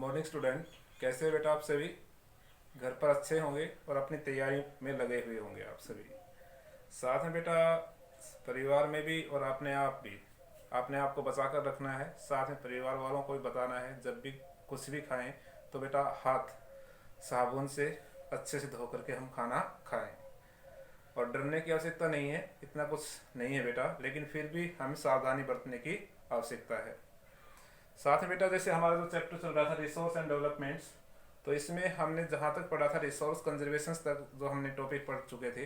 Morning student. कैसे हैं बेटा आप सभी? घर पर अच्छे होंगे और अपनी तैयारी में लगे हुए होंगे आप सभी। साथ में बेटा परिवार में भी और अपने आप भी अपने आप को बचा कर रखना है। साथ में परिवार वालों को भी बताना है जब भी कुछ भी खाएं तो बेटा हाथ साबुन से अच्छे से धो करके हम खाना खाएं। और डरने की आवश्यकता नहीं है, इतना कुछ नहीं है बेटा, लेकिन फिर भी हमें सावधानी बरतने की आवश्यकता है। साथ में बेटा जैसे हमारा जो चैप्टर चल रहा था रिसोर्स एंड डेवलपमेंट्स, तो इसमें हमने जहाँ तक पढ़ा था रिसोर्स कंजर्वेशन तक जो हमने टॉपिक पढ़ चुके थे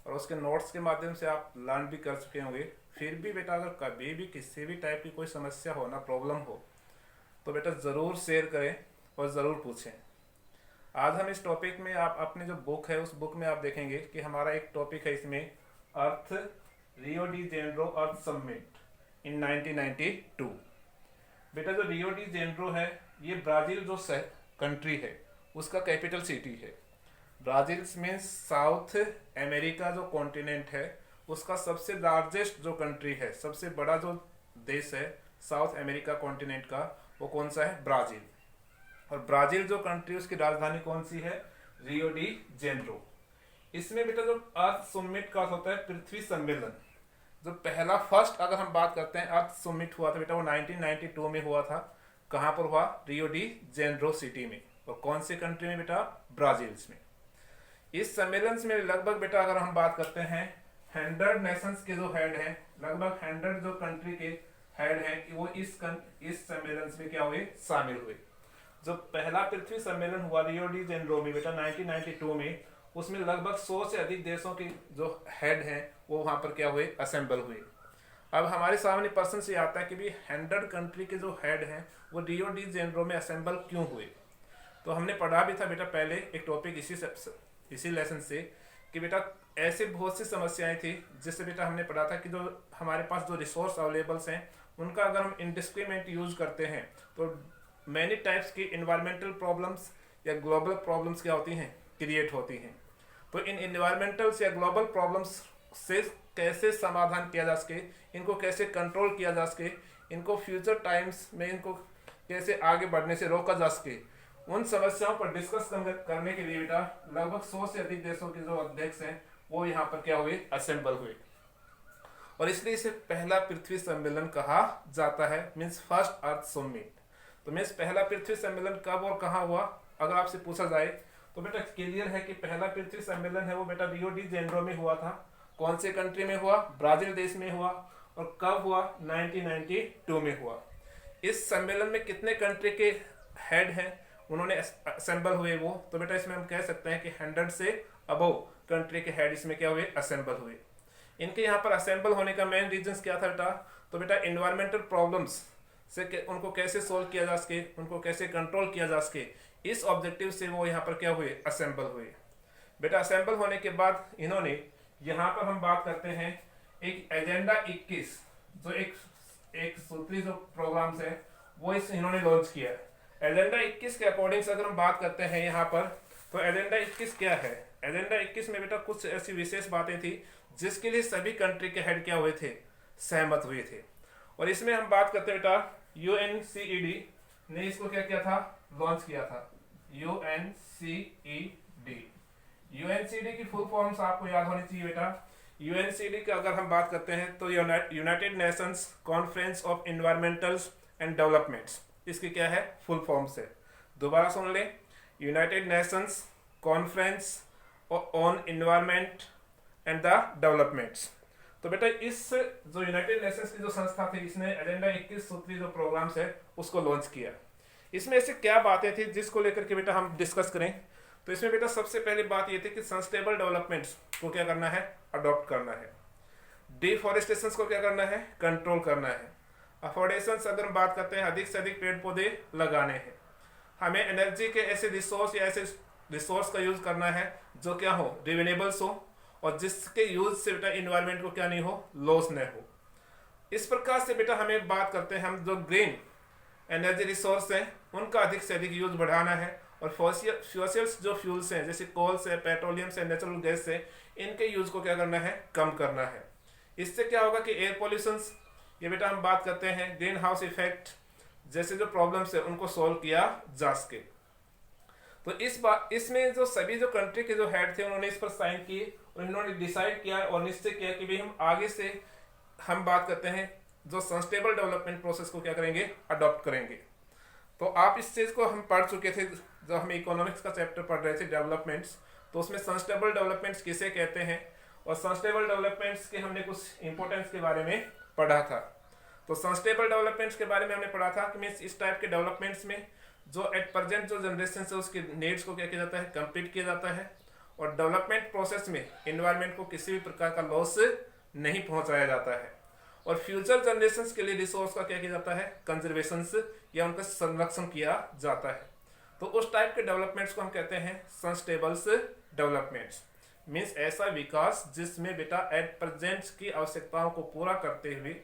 और उसके नोट्स के माध्यम से आप लर्न भी कर चुके होंगे। फिर भी बेटा अगर कभी भी किसी भी टाइप की कोई समस्या हो ना, प्रॉब्लम हो, तो बेटा ज़रूर शेयर करें और ज़रूर पूछें। आज हम इस टॉपिक में आप अपने जो बुक है उस बुक में आप देखेंगे कि हमारा एक टॉपिक है इसमें, earth Rio de Janeiro earth summit in 1992। बेटा जो रियो डी जेनेरो है ये ब्राज़ील जो कंट्री है उसका कैपिटल सिटी है। ब्राज़ील मीन्स साउथ अमेरिका जो कॉन्टिनेंट है उसका सबसे लार्जेस्ट जो कंट्री है, सबसे बड़ा जो देश है साउथ अमेरिका कॉन्टिनेंट का, वो कौन सा है? ब्राज़ील। और ब्राज़ील जो कंट्री उसकी राजधानी कौन सी है? रियो डी जेनेरो। इसमें बेटा जो अर्थ समिट का होता है पृथ्वी सम्मेलन, जो पहला फर्स्ट अगर हम बात करते हैं अर्थ समिट हुआ था बेटा वो 1992 में हुआ था। कहाँ पर हुआ? रियो डी जेनेरो सिटी में। और कौन सी कंट्री में बेटा? ब्राज़ील में। इस सम्मेलन में लगभग बेटा अगर हम बात करते हैं 100 नेशंस के जो हेड हैं, लगभग 100 जो कंट्री के हेड हैं वो इस सम्मेलन में क्या हुए? शामिल हुए। जो पहला पृथ्वी सम्मेलन हुआ रियो डी जेनेरो में बेटा 1992 में, उसमें लगभग 100 से अधिक देशों के जो हेड हैं वो वहाँ पर क्या हुए? असेंबल हुए। अब हमारे सामने प्रश्न से आता है कि भी 100 कंट्री के जो हेड हैं वो रियो डी जेनेरो में असेंबल क्यों हुए? तो हमने पढ़ा भी था बेटा पहले एक टॉपिक इसी लेसन से कि बेटा ऐसे बहुत सी समस्याएं थी जिससे बेटा हमने पढ़ा था कि जो हमारे पास जो रिसोर्स अवेलेबल्स हैं उनका अगर हम इंडिस्क्रिमिनेट यूज करते हैं तो मैनी टाइप्स की इन्वायरमेंटल प्रॉब्लम्स या ग्लोबल प्रॉब्लम्स क्या होती हैं? क्रिएट होती हैं। तो इन इन्वायरमेंटल्स या ग्लोबल प्रॉब्लम्स से कैसे समाधान किया जा सके, इनको कैसे कंट्रोल किया जा सके, इनको फ्यूचर टाइम्स में इनको कैसे आगे बढ़ने से रोका जा सके, उन समस्याओं पर डिस्कस करने के लिए बेटा लगभग 100 से अधिक देशों के जो अध्यक्ष हैं वो यहाँ पर क्या हुए? असेंबल हुए। और इसलिए इसे पहला पृथ्वी सम्मेलन कहा जाता है, मीन्स फर्स्ट अर्थ समिट। तो मीन्स पहला पृथ्वी सम्मेलन कब और कहाँ हुआ अगर आपसे पूछा जाए तो बेटा क्लियर है कि पहला पृथ्वी सम्मेलन है वो बेटा रियो डी जेनेरो में हुआ था। कौन से कंट्री में हुआ? ब्राज़ील देश में हुआ। और कब हुआ? 1992 में हुआ। इस सम्मेलन में कितने कंट्री के हेड हैं उन्होंने असेंबल हुए वो? तो बेटा इसमें हम कह सकते हैं कि 100 से अबव कंट्री के हेड इसमें क्या हुए? असेंबल हुए। इनके यहाँ पर असेंबल होने का मेन रीजन क्या था बेटा? तो बेटा इन्वायरमेंटल प्रॉब्लम्स से उनको कैसे सोल्व किया जा सके, उनको कैसे कंट्रोल किया जा सके, इस ऑब्जेक्टिव से वो यहाँ पर क्या हुए? असेंबल हुए। बेटा असेंबल होने के बाद इन्होंने यहाँ पर हम बात करते हैं एक एजेंडा 21 जो एक सूत्री जो प्रोग्राम्स है वो इन्होंने लॉन्च किया। एजेंडा 21 के अकॉर्डिंग से अगर हम बात करते हैं यहाँ पर, तो एजेंडा 21 क्या है? एजेंडा 21 में बेटा कुछ ऐसी विशेष बातें थी जिसके लिए सभी कंट्री के हेड क्या हुए थे? सहमत हुए थे। और इसमें हम बात करते हैं बेटा UNCED ने इसको क्या किया था? लॉन्च किया था। UNCED की फुल फॉर्म्स आपको याद होनी चाहिए बेटा। UNCED का अगर हम बात करते हैं तो United Nations conference of environmentals and developments, इसकी क्या है? फुल फॉर्म से। दोबारा सुन ले, United Nations conference on environment and the developments. तो बेटा इस जो यूनाइटेड नेशंस की जो संस्था थी इसने एजेंडा 21 सूत्री जो प्रोग्राम्स है उसको लॉन्च किया। इसमें ऐसे क्या बातें थी जिसको लेकर के बेटा हम डिस्कस करें? तो इसमें बेटा सबसे पहली बात ये थी कि सस्टेनेबल डेवलपमेंट्स को क्या करना है? अडॉप्ट करना है। डिफॉरेस्टेशन को क्या करना है? कंट्रोल करना है। अफोर्डेशन अगर हम बात करते हैं अधिक से अधिक पेड़ पौधे लगाने हैं। हमें एनर्जी के ऐसे रिसोर्स या ऐसे रिसोर्स का यूज करना है जो क्या हो? रिन्यूएबल्स हो और जिसके यूज से बेटा इन्वायरमेंट को क्या नहीं हो? लॉस न हो। इस प्रकार से बेटा हमें बात करते हैं हम जो ग्रीन एनर्जी रिसोर्स हैं उनका अधिक से अधिक यूज बढ़ाना है। और फॉसिल्स जो फ्यूल्स हैं जैसे कोल से, पेट्रोलियम से, नेचुरल गैस से, इनके यूज को क्या करना है? कम करना है। इससे क्या होगा कि एयर पॉल्यूशन, ये बेटा हम बात करते हैं ग्रीन हाउस इफेक्ट, जैसे जो प्रॉब्लम्स है उनको सॉल्व किया जा सके। तो इस बात इसमें जो सभी जो कंट्री के जो हेड थे उन्होंने इस पर साइन किए और इन्होंने डिसाइड किया और निश्चय किया कि भाई हम आगे से हम बात करते हैं जो सस्टेनेबल डेवलपमेंट प्रोसेस को क्या करेंगे, अडॉप्ट करेंगे। तो आप इस चीज को हम पढ़ चुके थे जब हम इकोनॉमिक्स का चैप्टर पढ़ रहे थे डेवलपमेंट्स, तो उसमें सस्टेनेबल डेवलपमेंट्स किसे कहते हैं और सस्टेनेबल डेवलपमेंट्स के हमने कुछ इंपॉर्टेंस के बारे में पढ़ा था। तो सस्टेनेबल डेवलपमेंट्स के बारे में हमने पढ़ा था कि मीन्स इस टाइप के डेवलपमेंट्स में जो एट प्रेजेंट जो जनरेशन है उसके नीड्स को क्या किया जाता है, कंप्लीट किया जाता है और डेवलपमेंट प्रोसेस में एनवायरनमेंट को किसी भी प्रकार का लॉस नहीं पहुंचाया जाता है और फ्यूचर जनरेशन के लिए रिसोर्स का क्या किया जाता है, कंजर्वेशन या उनका संरक्षण किया जाता है। तो उस टाइप के डेवलपमेंट्स को हम कहते हैं सस्टेनेबल डेवलपमेंट्स। मीन्स ऐसा विकास जिसमें बेटा एट प्रेजेंट की आवश्यकताओं को पूरा करते हुए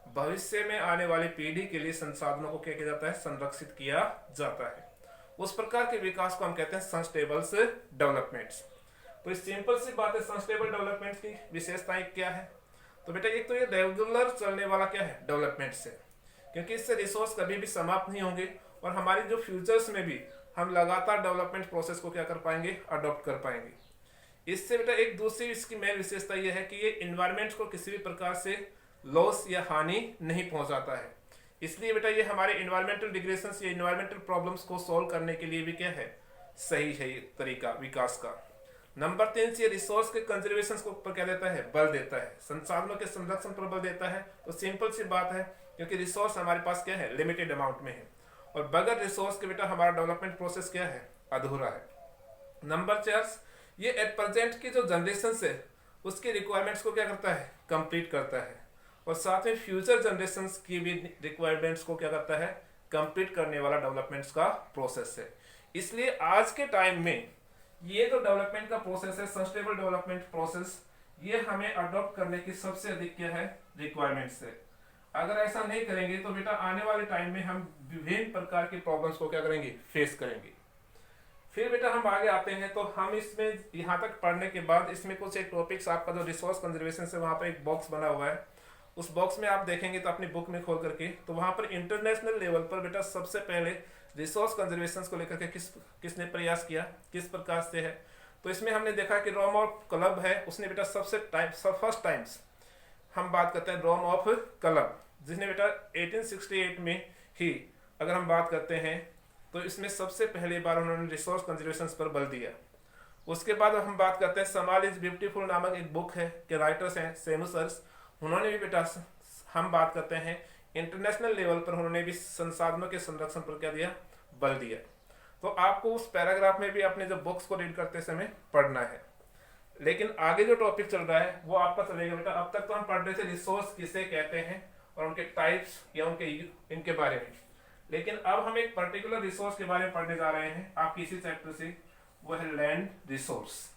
भविष्य में आने वाली पीढ़ी के लिए संसाधनों को क्या किया जाता है, संरक्षित किया जाता है। उस प्रकार के विकास को हम कहते हैं सस्टेनेबल डेवलपमेंट्स। तो इस सिंपल सी बात है, सस्टेनेबल डेवलपमेंट्स की विशेषताएं क्या है। तो बेटा एक तो ये रेगुलर चलने वाला क्या है, डेवलपमेंट्स है, क्योंकि इससे रिसोर्स कभी भी समाप्त नहीं होंगे और हमारी जो फ्यूचर्स में भी हम लगातार डेवलपमेंट प्रोसेस को क्या कर पाएंगे, अडॉप्ट कर पाएंगे। इससे बेटा एक दूसरी इसकी मेन विशेषता यह है कि ये इन्वायरमेंट को किसी भी प्रकार से लॉस या हानि नहीं पहुंचाता है। इसलिए बेटा ये हमारे इन्वायरमेंटल डिग्रेडेशन या इन्वायरमेंटल प्रॉब्लम्स को सॉल्व करने के लिए भी क्या है, सही है ये तरीका विकास का। नंबर 3 से रिसोर्स के कंजर्वेशन को पर क्या देता है, बल देता है, संसाधनों के संरक्षण पर बल देता है। तो सिंपल सी बात है, क्योंकि रिसोर्स हमारे पास क्या है, लिमिटेड अमाउंट में है और बगैर रिसोर्स के बेटा हमारा डेवलपमेंट प्रोसेस क्या है, अधूरा है। नंबर 4 ये एट प्रेजेंट की जो जनरेशन है उसकी रिक्वायरमेंट्स को क्या करता है, कंप्लीट करता है और साथ में फ्यूचर जनरेशन की भी रिक्वायरमेंट्स को क्या करता है, कंप्लीट करने वाला डेवलपमेंट्स का प्रोसेस है। इसलिए आज के टाइम में ये जो डेवलपमेंट का प्रोसेस है, सस्टेनेबल डेवलपमेंट प्रोसेस, ये हमें अडॉप्ट करने की सबसे अधिक क्या है, रिक्वायरमेंट्स है। अगर ऐसा नहीं करेंगे तो बेटा आने वाले टाइम में हम विभिन्न प्रकार की प्रॉब्लम्स को क्या करेंगे, फेस करेंगे। फिर बेटा हम आगे आते हैं तो हम इसमें यहाँ तक पढ़ने के बाद इसमें कुछ एक टॉपिक्स, आपका जो रिसोर्स कंजर्वेशन से वहाँ पर एक बॉक्स बना हुआ है, उस बॉक्स में आप देखेंगे तो अपनी बुक में खोल करके, तो वहाँ पर इंटरनेशनल लेवल पर बेटा सबसे पहले रिसोर्स कंजर्वेशन को लेकर के किसने प्रयास किया, किस प्रकार से है। तो इसमें हमने देखा कि रोम ऑफ क्लब है, उसने बेटा फर्स्ट टाइम्स हम बात करते हैं रोम ऑफ क्लब, जिसने बेटा 1868 में ही अगर हम बात करते हैं तो इसमें सबसे पहली बार उन्होंने रिसोर्स कंजर्वेशन पर बल दिया। उसके बाद हम बात करते हैं समाल इज ब्यूटीफुल नामक एक बुक है कि राइटर्स हैं सेमुसर्स, उन्होंने भी बेटा हम बात करते हैं इंटरनेशनल लेवल पर उन्होंने भी संसाधनों के संरक्षण पर क्या दिया, बल दिया। तो आपको उस पैराग्राफ में भी अपने जो बुक्स को रीड करते समय पढ़ना है। लेकिन आगे जो टॉपिक चल रहा है वो आपका चलेगा बेटा, अब तक तो हम पढ़ रहे थे रिसोर्स किसे कहते हैं और उनके टाइप्स या इनके बारे में, लेकिन अब हम एक पर्टिकुलर रिसोर्स के बारे में पढ़ने जा रहे हैं आपकी इसी चैप्टर से, वो है लैंड रिसोर्स।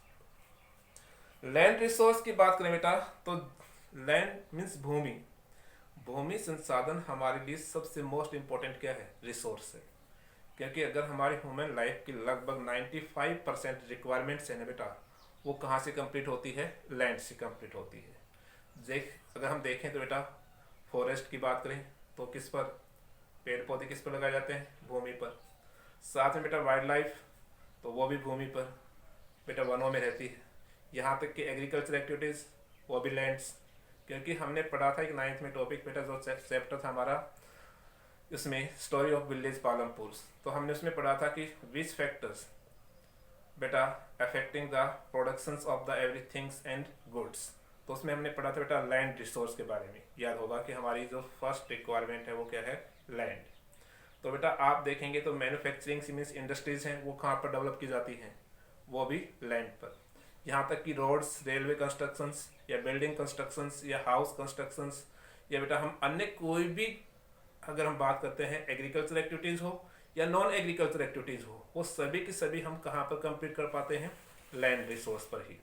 लैंड रिसोर्स की बात करें बेटा तो लैंड मीन्स भूमि, भूमि संसाधन हमारे लिए सबसे मोस्ट इंपॉर्टेंट क्या है, रिसोर्स है। क्योंकि अगर हमारी ह्यूमन लाइफ की लगभग 95% रिक्वायरमेंट्स है ना बेटा, वो कहाँ से कंप्लीट होती है, लैंड से कंप्लीट होती है। अगर हम देखें तो बेटा फॉरेस्ट की बात करें तो किस पर, पेड़ पौधे किस पर लगाए जाते हैं, भूमि पर। साथ में बेटा वाइल्ड लाइफ तो वो भी भूमि पर बेटा वनों में रहती है। यहाँ तक कि एग्रीकल्चर एक्टिविटीज़ वो भी लैंड्स, क्योंकि हमने पढ़ा था एक 9th में टॉपिक बेटा जो चैप्टर था हमारा, उसमें स्टोरी ऑफ विलेज पालमपुर, तो हमने उसमें पढ़ा था कि विच फैक्टर्स बेटा affecting the productions of the everything's and goods. तो उसमें हमने पढ़ा था बेटा लैंड रिसोर्स के बारे में। याद होगा कि हमारी जो फर्स्ट रिक्वायरमेंट है वो क्या है, लैंड। तो बेटा आप देखेंगे तो मैन्युफैक्चरिंग मीन्स इंडस्ट्रीज हैं वो कहाँ पर डेवलप की जाती हैं, वो भी लैंड पर। यहाँ तक कि रोड्स, रेलवे कंस्ट्रक्शंस या बिल्डिंग कंस्ट्रक्शंस या हाउस कंस्ट्रक्शंस या बेटा हम अन्य कोई भी अगर हम बात करते हैं एग्रीकल्चर एक्टिविटीज़ हो या नॉन एग्रीकल्चर एक्टिविटीज़ हो, वो सभी की सभी हम कहाँ पर कंप्लीट कर पाते हैं, लैंड रिसोर्स पर ही।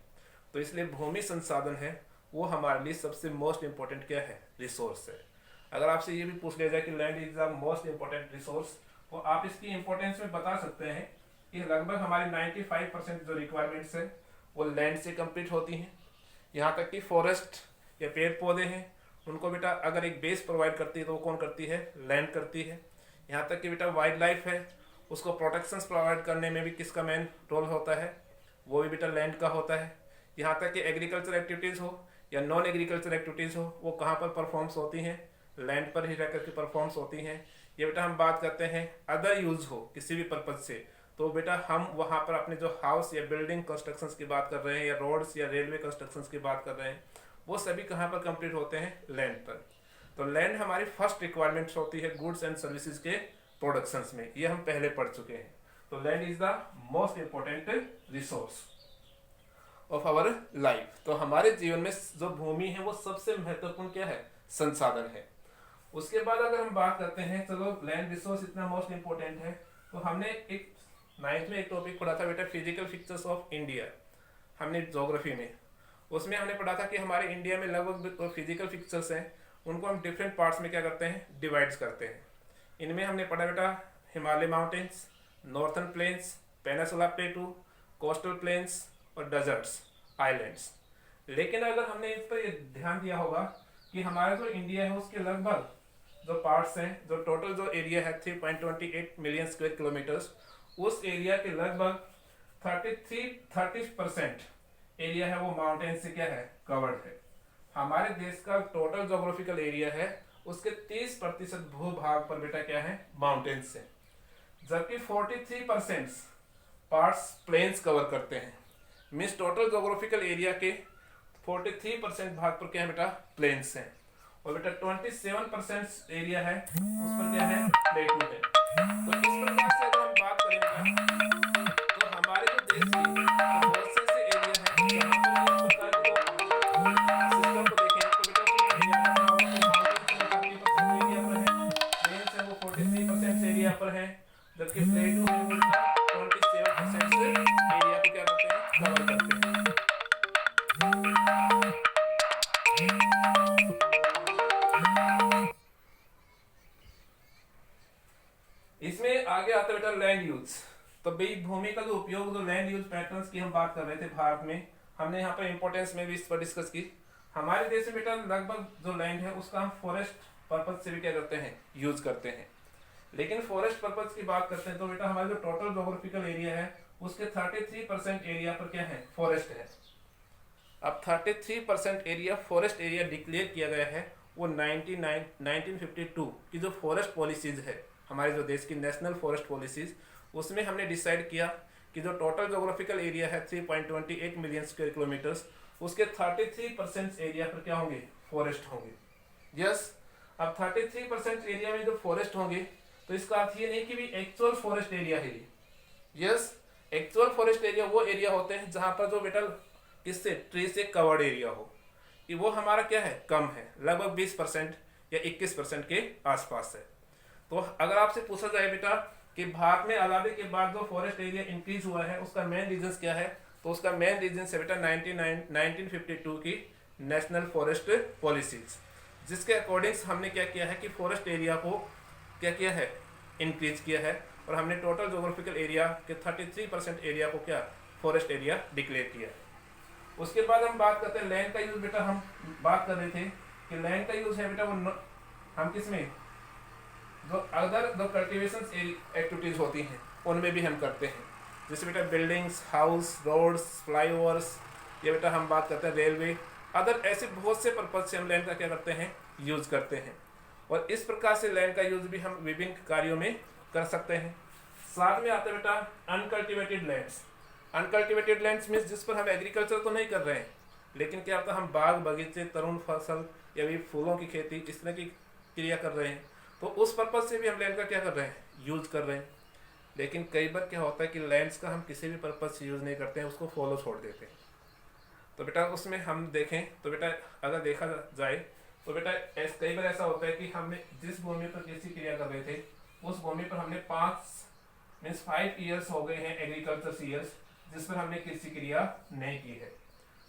तो इसलिए भूमि संसाधन है वो हमारे लिए सबसे मोस्ट इंपॉर्टेंट क्या है, रिसोर्स है। अगर आपसे ये भी पूछ लिया जाए कि land is the most important resource, तो आप इसकी इंपॉर्टेंस में बता सकते हैं कि लगभग हमारी 95% जो रिक्वायरमेंट्स है वो लैंड से कंप्लीट होती हैं। यहाँ तक कि फॉरेस्ट या पेड़ पौधे हैं उनको बेटा अगर एक बेस प्रोवाइड करती है तो वो कौन करती है, लैंड करती है। यहाँ तक कि बेटा वाइल्ड लाइफ है, उसको प्रोटेक्शंस प्रोवाइड करने में भी किसका मेन रोल होता है, वो भी बेटा लैंड का होता है। यहाँ तक कि एग्रीकल्चर एक्टिविटीज़ हो या नॉन एग्रीकल्चर एक्टिविटीज़ हो, वो कहाँ पर परफॉर्म्स होती हैं, लैंड पर ही रह करके परफॉर्म्स होती हैं। ये बेटा हम बात करते हैं अदर यूज हो किसी भी पर्पज से, तो बेटा हम वहाँ पर अपने जो हाउस या बिल्डिंग कंस्ट्रक्शंस की बात कर रहे हैं या रोड्स या रेलवे कंस्ट्रक्शंस की बात कर रहे हैं, वो सभी कहाँ पर कंप्लीट होते हैं, लैंड पर। तो लैंड हमारी फर्स्ट रिक्वायरमेंट्स होती है गुड्स एंड सर्विसेज के प्रोडक्शंस में, ये हम पहले पढ़ चुके हैं। तो land is the most important resource of our life. तो हमारे जीवन में जो भूमि है वो सबसे महत्वपूर्ण क्या है, संसाधन है। उसके बाद अगर हम बात करते हैं, चलो लैंड रिसोर्स इतना मोस्ट इंपॉर्टेंट है, तो हमने एक 9th में एक टॉपिक पढ़ा था बेटा, फिजिकल फीचर्स ऑफ इंडिया, हमने ज्योग्राफी में। उसमें हमने पढ़ा था कि हमारे इंडिया में लगभग फिजिकल फीचर्स हैं, उनको हम डिफरेंट पार्ट्स में क्या करते हैं, डिवाइड्स करते हैं। इनमें हमने पढ़ा बेटा Himalaya mountains, northern plains, peninsula plateau, coastal plains और डेजर्ट्स, आइलैंड्स। लेकिन अगर हमने इस पर ध्यान दिया होगा कि हमारा जो इंडिया है उसके लगभग जो पार्ट्स हैं, जो टोटल जो एरिया है 3.28 मिलियन स्क्वायर किलोमीटर्स, उस एरिया के लगभग 30% एरिया है वो माउंटेन से क्या है, कवर्ड है। हमारे देश का टोटल जोग्राफिकल एरिया है उसके 30% भूभाग पर बेटा क्या है, माउंटेन्स है, जबकि 43% पार्ट्स प्लेन्स कवर करते हैं। मीन्स टोटल जोग्राफिकल एरिया के 43% भाग पर क्या है बेटा, प्लेन्स हैं, और बेटा 27% एरिया है उस पर क्या है, प्लेटू है। तो इस प्रकार से अगर हम बात करेंगे तो हमारे जो देश की बहुत से ऐसे एरिया है जहाँ पर इस प्रकार के सिस्टम को देखें तो बेटा एरिया पर है, प्लेन्स है वो 43% एरिया पर है, जबकि प्लेटू है वो 27% एरिया को क्या करते हैं, कवर करते हैं। इसमें आगे आता है बेटा लैंड यूज। तो भाई भूमि का जो उपयोग, जो लैंड यूज पैटर्न्स की हम बात कर रहे थे भारत में, हमने यहाँ पर इंपॉर्टेंस में भी इस पर डिस्कस की। हमारे देश में बेटा लगभग जो लैंड है उसका हम फॉरेस्ट पर्पज से भी क्या करते हैं, यूज करते हैं। लेकिन फॉरेस्ट पर्पज की बात करते हैं तो बेटा हमारा जो टोटल जोग्राफिकल एरिया है उसके 33% एरिया पर क्या है, फॉरेस्ट है। अब 33% एरिया फॉरेस्ट एरिया डिक्लेयर किया गया है, वो 1952 की जो फॉरेस्ट पॉलिसीज है, हमारे जो देश की नेशनल फॉरेस्ट पॉलिसीज, उसमें हमने डिसाइड किया कि जो टोटल जोग्राफिकल एरिया है 3.28 मिलियन स्क्वायर किलोमीटर्स, उसके 33% एरिया पर क्या होंगे, फॉरेस्ट होंगे। यस, अब 33% एरिया में जो फॉरेस्ट होंगे तो इसका अर्थ ये नहीं कि भी एक्चुअल फॉरेस्ट एरिया है ये। यस, एक्चुअल फॉरेस्ट एरिया वो एरिया होते हैं जहां पर जो बेटा किससे, ट्री से कवर्ड एरिया हो, कि वो हमारा क्या है, कम है, लगभग 20% या 21% के आसपास है। तो अगर आपसे पूछा जाए बेटा कि भारत में आजादी के बाद जो फॉरेस्ट एरिया इंक्रीज हुआ है उसका मेन रीजन क्या है, तो उसका मेन रीजन है बेटा 1952 की नेशनल फॉरेस्ट पॉलिसीज, जिसके अकॉर्डिंग हमने क्या किया है कि फॉरेस्ट एरिया को क्या किया है, इंक्रीज किया है, और हमने टोटल जोग्राफिकल एरिया के 33% एरिया को क्या, फॉरेस्ट एरिया डिक्लेयर किया है। उसके बाद हम बात करते हैं लैंड का यूज। बेटा हम बात कर रहे थे कि लैंड का यूज है बेटा वो हम किस में, जो अदर जो कल्टीवेशन एक्टिविटीज होती हैं उनमें भी हम करते हैं, जैसे बेटा बिल्डिंग्स, हाउस, रोड्स, फ्लाईओवर्स, ये बेटा हम बात करते हैं रेलवे, अदर ऐसे बहुत से पर्पज से हम लैंड का क्या करते हैं, यूज करते हैं। और इस प्रकार से लैंड का यूज भी हम विभिन्न कार्यों में कर सकते हैं। साथ में आता है बेटा uncultivated lands. Uncultivated lands means जिस पर हम एग्रीकल्चर तो नहीं कर रहे हैं, लेकिन क्या होता है हम बाग बगीचे, तरुण फसल या भी फूलों की खेती इस तरह की क्रिया कर रहे हैं, तो उस पर्पज से भी हम लैंड का क्या कर रहे हैं, यूज कर रहे हैं। लेकिन कई बार क्या होता है कि लैंड्स का हम किसी भी पर्पज से यूज नहीं करते हैं, उसको फॉलो छोड़ देते हैं। तो बेटा उसमें हम देखें तो बेटा अगर देखा जाए तो बेटा कई बार ऐसा होता है कि हमने जिस भूमि पर कृषि क्रिया कर रहे थे उस भूमि पर हमने 5 ईयर्स हो गए हैं, एग्रीकल्चर ईयर्स, जिस पर हमने कृषि क्रिया नहीं की है,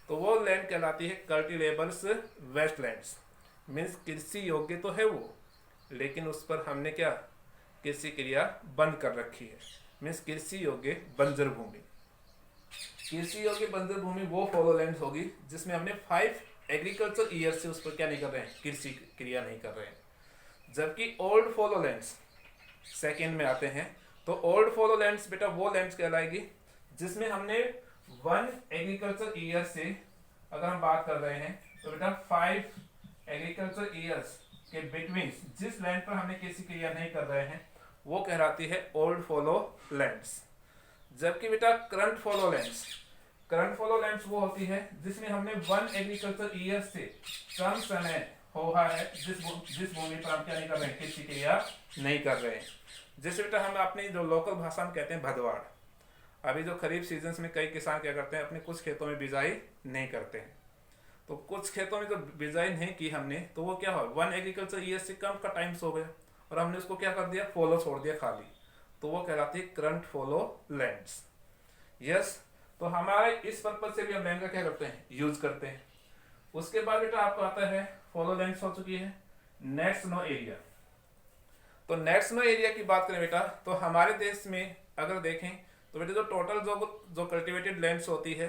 तो वो लैंड कहलाती है कल्टीवेबल्स वेस्टलैंड्स। मीन्स कृषि योग्य तो है वो, लेकिन उस पर हमने क्या, कृषि क्रिया बंद कर रखी है। मीन्स कृषि योग्य बंजर भूमि। कृषि योग्य बंजर भूमि वो फॉलो लैंड्स होगी जिसमें हमने 5 एग्रीकल्चर ईयर से उस पर क्या नहीं कर रहे हैं, कृषि क्रिया नहीं कर रहे हैं। जबकि ओल्ड फॉलो लैंड्स, सेकंड में आते हैं। तो ओल्ड फॉलो लैंड्स बेटा वो लैंड्स कहलाएगी जिसमें हमने 1 एग्रीकल्चर ईयर से अगर हम बात कर रहे हैं तो बेटा 5 एग्रीकल्चर ईयर्स के बिटवीन जिस लैंड पर हमने किसी क्रिया नहीं कर रहे हैं वो कहलाती है ओल्ड फॉलो लैंड्स। जबकि बेटा करंट फॉलो लैंड्स वो होती है जिसमें हमने 1 एग्रीकल्चर ईयर से कम समय हुआ है जिस भूमि पर हम क्या नहीं कर रहे हैं, किसी क्रिया नहीं कर रहे हैं। जैसे बेटा हम अपनी जो लोकल भाषा में कहते हैं भदवाड़। अभी जो खरीफ सीजन में कई किसान क्या करते हैं, अपने कुछ खेतों में बिजाई नहीं करते हैं। तो कुछ खेतों में जो बिजाई नहीं की हमने तो वो क्या हुआ, 1 एग्रीकल्चर ईयर से कम का टाइम्स हो गया और हमने उसको क्या कर दिया, फॉलो छोड़ दिया खाली, तो वो कहलाती है करंट फॉलो लैंड्स। यस, तो हमारे इस पर्पज से भी हम लैंड का क्या करते हैं, यूज करते हैं। उसके बाद बेटा आपको आता है फॉलो लैंड्स हो चुकी है नेट स्नो एरिया। तो नेट स्नो एरिया की बात करें बेटा तो हमारे देश में अगर देखें तो बेटा जो टोटल जो कल्टिवेटेड लैंड्स होती है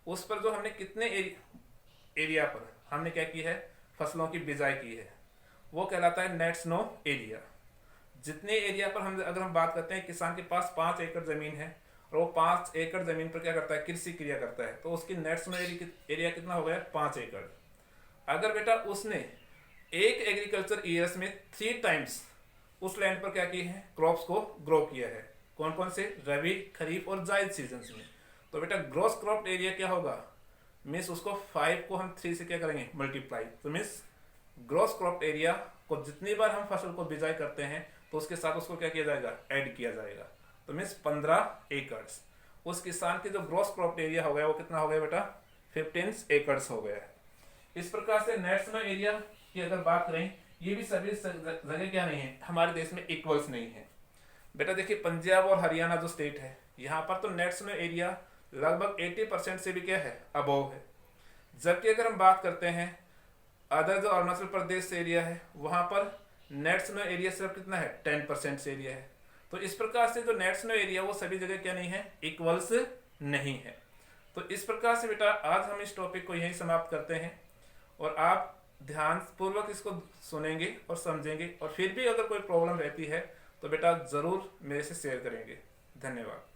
उस पर जो हमने कितने एरिया पर हमने क्या की है, फसलों की बिजाई की है, वो कहलाता है नेट स्नो एरिया। जितने एरिया पर अगर हम बात करते हैं किसान के पास 5 एकड़ जमीन है और वो 5 एकड़ जमीन पर क्या करता है, कृषि क्रिया करता है, तो उसकी नेट स्नो एरिया कितना हो गया, 5 एकड़। अगर बेटा उसने एक एग्रीकल्चर ईयर्स में 3 टाइम्स उस लैंड पर क्या की है, क्रॉप्स को ग्रो किया है, कौन कौन से, रबी, खरीफ और जायद सीजन में, तो बेटा ग्रोस क्रॉप एरिया क्या होगा, मीन्स उसको 5 को हम 3 से क्या करेंगे, मल्टीप्लाई, तो मीन्स ग्रोस क्रॉप एरिया को जितनी बार हम फसल को बिजाई करते हैं तो उसके साथ उसको क्या किया जाएगा, ऐड किया जाएगा, तो मीन्स 15 एकर्स। उस किसान की जो ग्रोस क्रॉप एरिया हो गया वो कितना हो गया बेटा, 15 एकर्स हो गया है। इस प्रकार से नेट स्नो एरिया की अगर बात करें, ये भी सभी जगह क्या नहीं है, हमारे देश में इक्वल्स नहीं है। बेटा देखिए पंजाब और हरियाणा जो स्टेट है यहाँ पर तो नेट स्नो एरिया लगभग 80% से भी क्या है, अबोव है। जबकि अगर हम बात करते हैं अदर जो अरुणाचल प्रदेश एरिया है वहां पर नेट स्नो एरिया सिर्फ कितना है, 10% से एरिया है। तो इस प्रकार से जो नेट स्नो एरिया वो सभी जगह क्या नहीं है, इक्वल्स नहीं है। तो इस प्रकार से बेटा आज हम इस टॉपिक को यहीं समाप्त करते हैं और आप ध्यान पूर्वक इसको सुनेंगे और समझेंगे और फिर भी अगर कोई प्रॉब्लम रहती है तो बेटा जरूर मेरे से शेयर करेंगे। धन्यवाद।